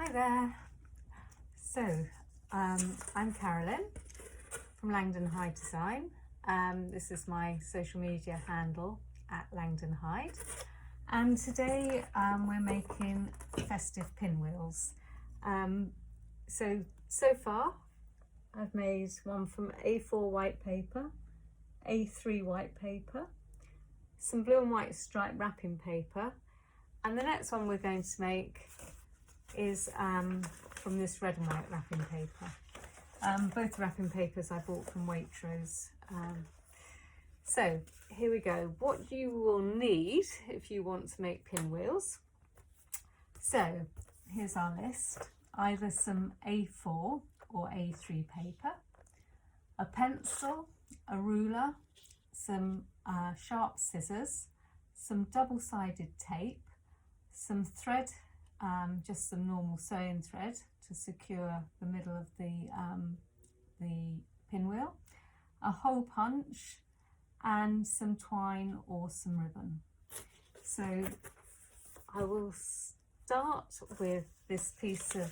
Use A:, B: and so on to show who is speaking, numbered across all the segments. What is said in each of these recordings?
A: Hi there. So I'm Carolyn from Langdon-Hyde Design. This is my social media handle at Langdon-Hyde, and today we're making festive pinwheels. So far I've made one from A4 white paper, A3 white paper, some blue and white striped wrapping paper, and the next one we're going to make is from this red and white wrapping paper. Both wrapping papers I bought from Waitrose. So here we go. What you will need if you want to make pinwheels. So here's our list. Either some A4 or A3 paper, a pencil, a ruler, some sharp scissors, some double-sided tape, some thread, just some normal sewing thread to secure the middle of the pinwheel, a hole punch, and some twine or some ribbon. So I will start with this piece of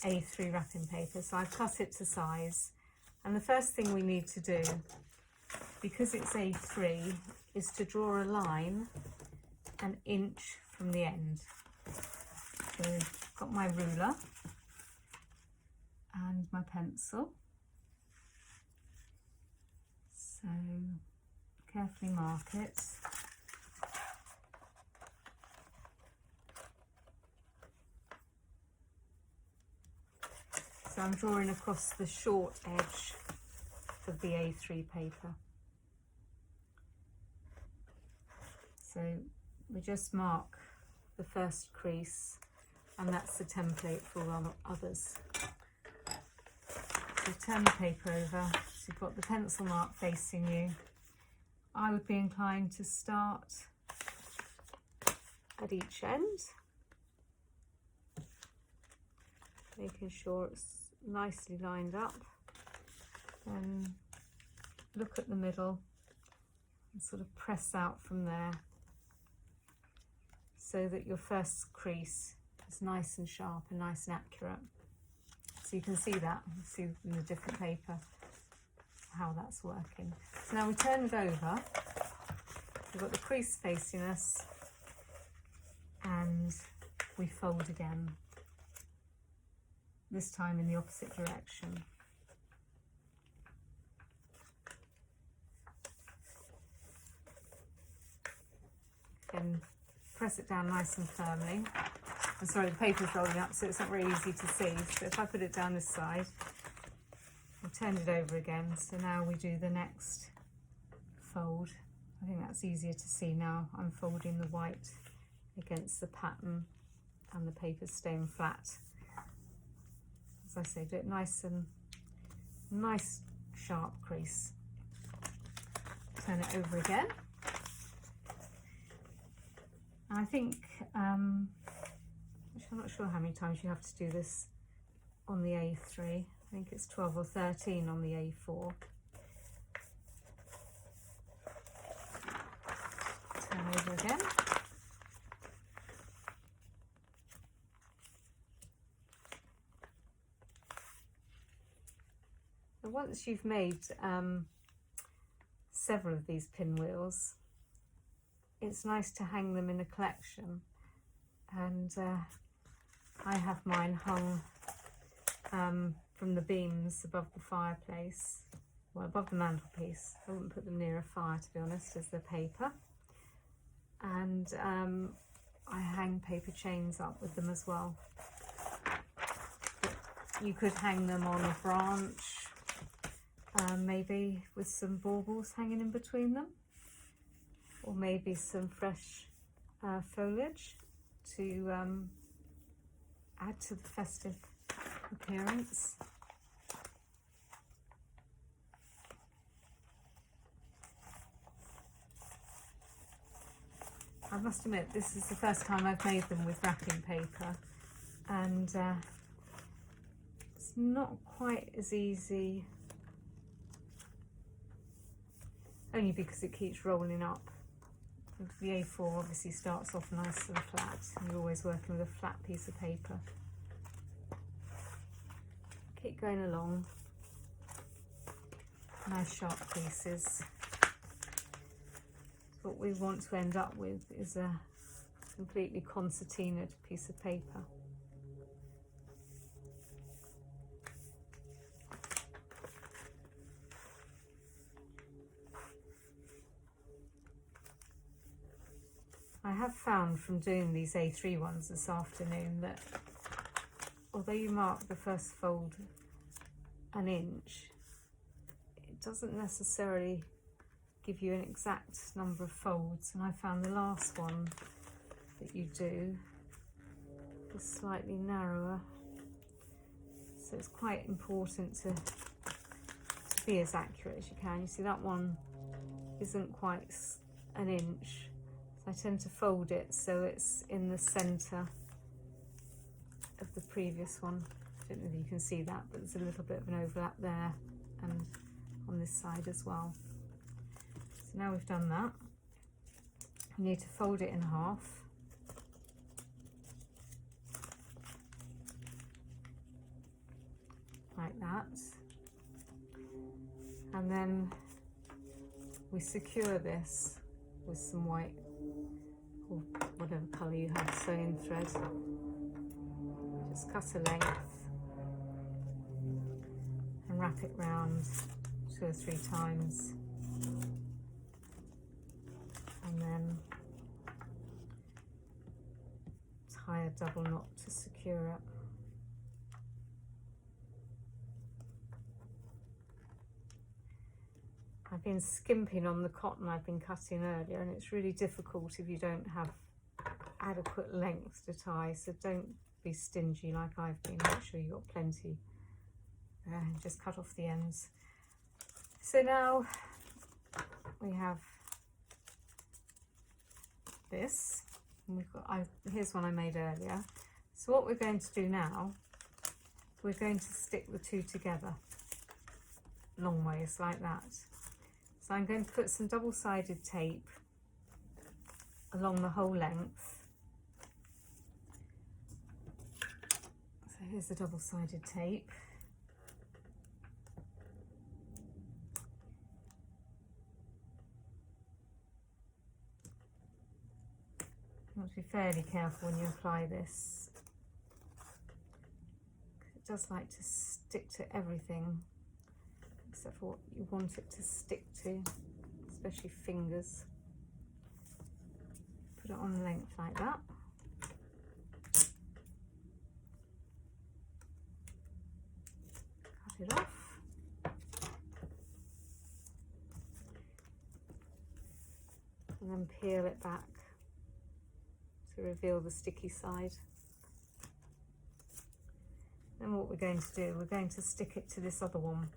A: A3 wrapping paper. So I've cut it to size, and the first thing we need to do, because it's A3, is to draw a line an inch from the end. So I've got my ruler and my pencil. So carefully mark it. So I'm drawing across the short edge of the A3 paper. So we just mark the first crease, and that's the template for all others. So turn the paper over, so you've got the pencil mark facing you. I would be inclined to start at each end, making sure it's nicely lined up, and look at the middle and sort of press out from there, so that your first crease is nice and sharp and nice and accurate. So you can see that, see in the different paper how that's working. So now we turn it over, we've got the crease facing us, and we fold again, this time in the opposite direction. Again, press it down nice and firmly. I'm sorry, the paper's rolling up, so it's not very easy to see. So if I put it down this side, I've turned it over again. So now we do the next fold. I think that's easier to see now. I'm folding the white against the pattern and the paper's staying flat. As I say, do it nice sharp crease. Turn it over again. And I think, I'm not sure how many times you have to do this on the A3. I think it's 12 or 13 on the A4. Turn over again. And once you've made several of these pinwheels, it's nice to hang them in a collection, and I have mine hung from the beams above the fireplace, well, above the mantelpiece. I wouldn't put them near a fire, to be honest, as they're paper. And I hang paper chains up with them as well. But you could hang them on a branch, maybe with some baubles hanging in between them, or maybe some fresh foliage to add to the festive appearance. I must admit, this is the first time I've made them with wrapping paper, and it's not quite as easy, only because it keeps rolling up. The A4 obviously starts off nice and flat, and you're always working with a flat piece of paper. keep going along. Nice sharp pieces. What we want to end up with is a completely concertinaed piece of paper. I have found from doing these A3 ones this afternoon that although you mark the first fold an inch, it doesn't necessarily give you an exact number of folds, and I found the last one that you do is slightly narrower, so it's quite important to be as accurate as you can. You see that one isn't quite an inch, so I tend to fold it so it's in the centre of the previous one. I don't know if you can see that, but there's a little bit of an overlap there and on this side as well. So now we've done that, we need to fold it in half. Like that. And then we secure this with some white or whatever colour you have sewing thread. Just cut a length and wrap it round 2 or 3 times, and then tie a double knot to secure it. I've been skimping on the cotton I've been cutting earlier, and it's really difficult if you don't have adequate length to tie, so don't be stingy like I've been. Make sure you've got plenty there, and just cut off the ends. So now we have this, and we've got, here's one I made earlier. So what we're going to do now, we're going to stick the two together long ways like that. So I'm going to put some double-sided tape along the whole length. So here's the double-sided tape. You want to be fairly careful when you apply this, because it does like to stick to everything except for what you want it to stick to, especially fingers. Put it on the length like that. Cut it off. And then peel it back to reveal the sticky side. Then what we're going to do, we're going to stick it to this other one.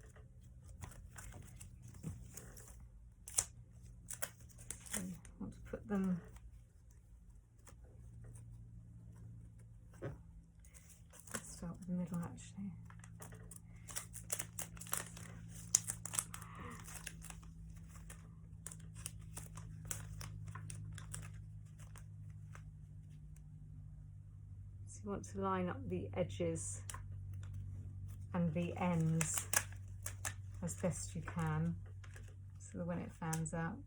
A: So I want to put them let's start with the middle actually. So you want to line up the edges and the ends as best you can, so that when it fans out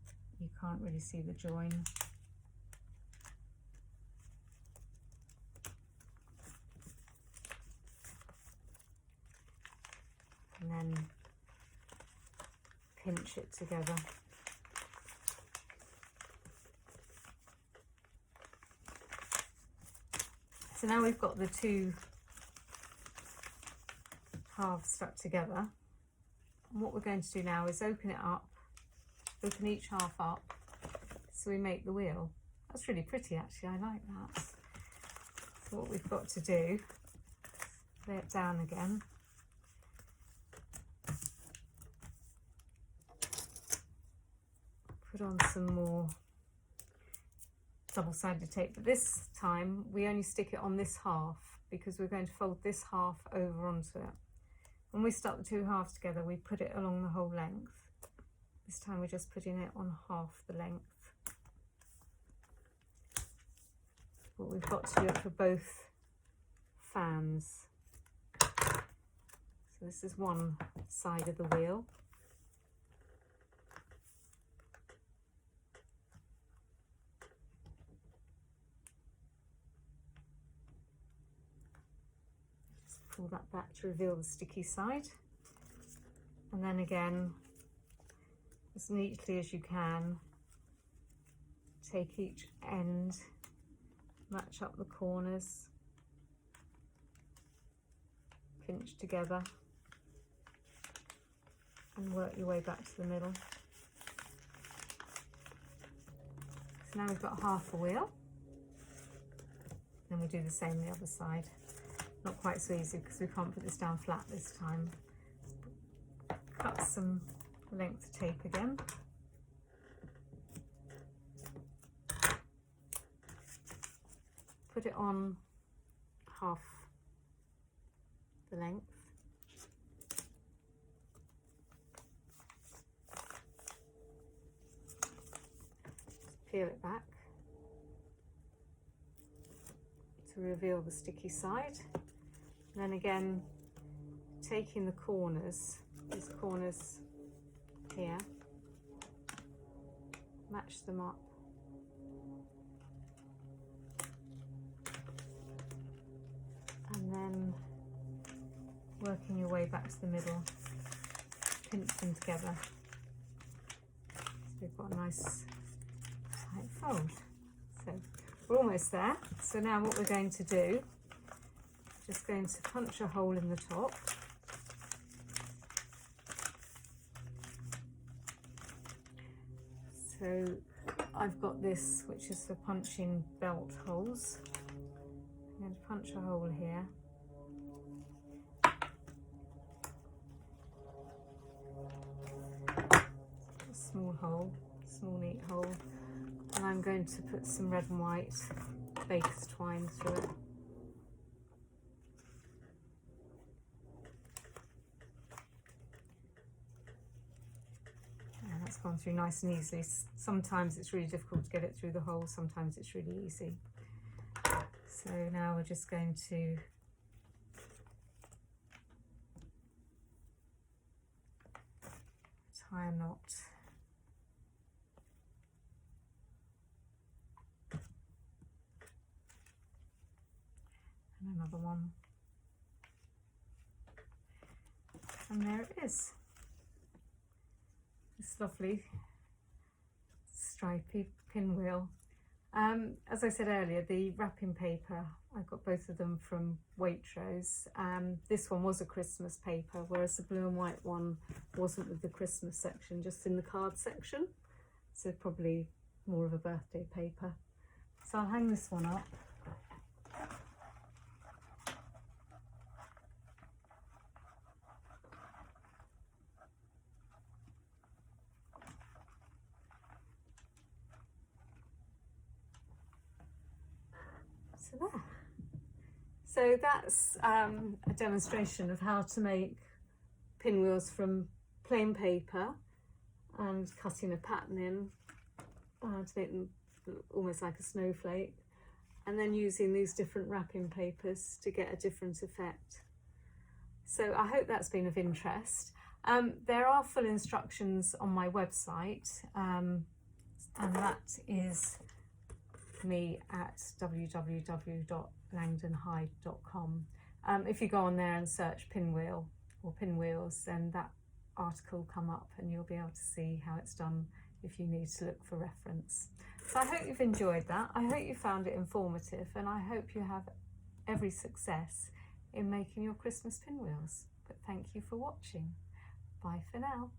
A: you can't really see the join. And then pinch it together. So now we've got the two halves stuck together, and what we're going to do now is open it up, open each half up so we make the wheel. That's really pretty actually, I like that. So what we've got to do, lay it down again, put on some more double-sided tape, but this time we only stick it on this half because we're going to fold this half over onto it. When we start the two halves together, we put it along the whole length. This time we're just putting it on half the length. But we've got to do it for both fans. So So this is one side of the wheel. Just pull that back to reveal the sticky side. And then again, as neatly as you can, take each end, match up the corners, pinch together, and work your way back to the middle. So now we've got half a wheel. Then we do the same on the other side. Not quite so easy because we can't put this down flat this time. Cut some length tape again. Put it on half the length. Peel it back to reveal the sticky side. And then again, taking the corners, these corners here, match them up. And then working your way back to the middle, pinch them together. So we've got a nice tight fold. So we're almost there. So now what we're going to do, just going to punch a hole in the top. So I've got this, which is for punching belt holes. I'm going to punch a hole here. A small hole, small neat hole. And I'm going to put some red and white Bakers Twine through it. And that's gone through nice and easily. Sometimes it's really difficult to get it through the hole, sometimes it's really easy. So now we're just going to tie a knot. And another one. And there it is. This lovely stripy pinwheel. As I said earlier, the wrapping paper, I got both of them from Waitrose. This one was a Christmas paper, whereas the blue and white one wasn't with the Christmas section, just in the card section. So probably more of a birthday paper. So I'll hang this one up. So there. So that's a demonstration of how to make pinwheels from plain paper and cutting a pattern in to make them almost like a snowflake, and then using these different wrapping papers to get a different effect. So I hope that's been of interest. There are full instructions on my website, and that is me at www.langdon-hyde.com. If you go on there and search pinwheel or pinwheels, then that article will come up and you'll be able to see how it's done if you need to look for reference. So I hope you've enjoyed that. I hope you found it informative, and I hope you have every success in making your Christmas pinwheels. But thank you for watching. Bye for now.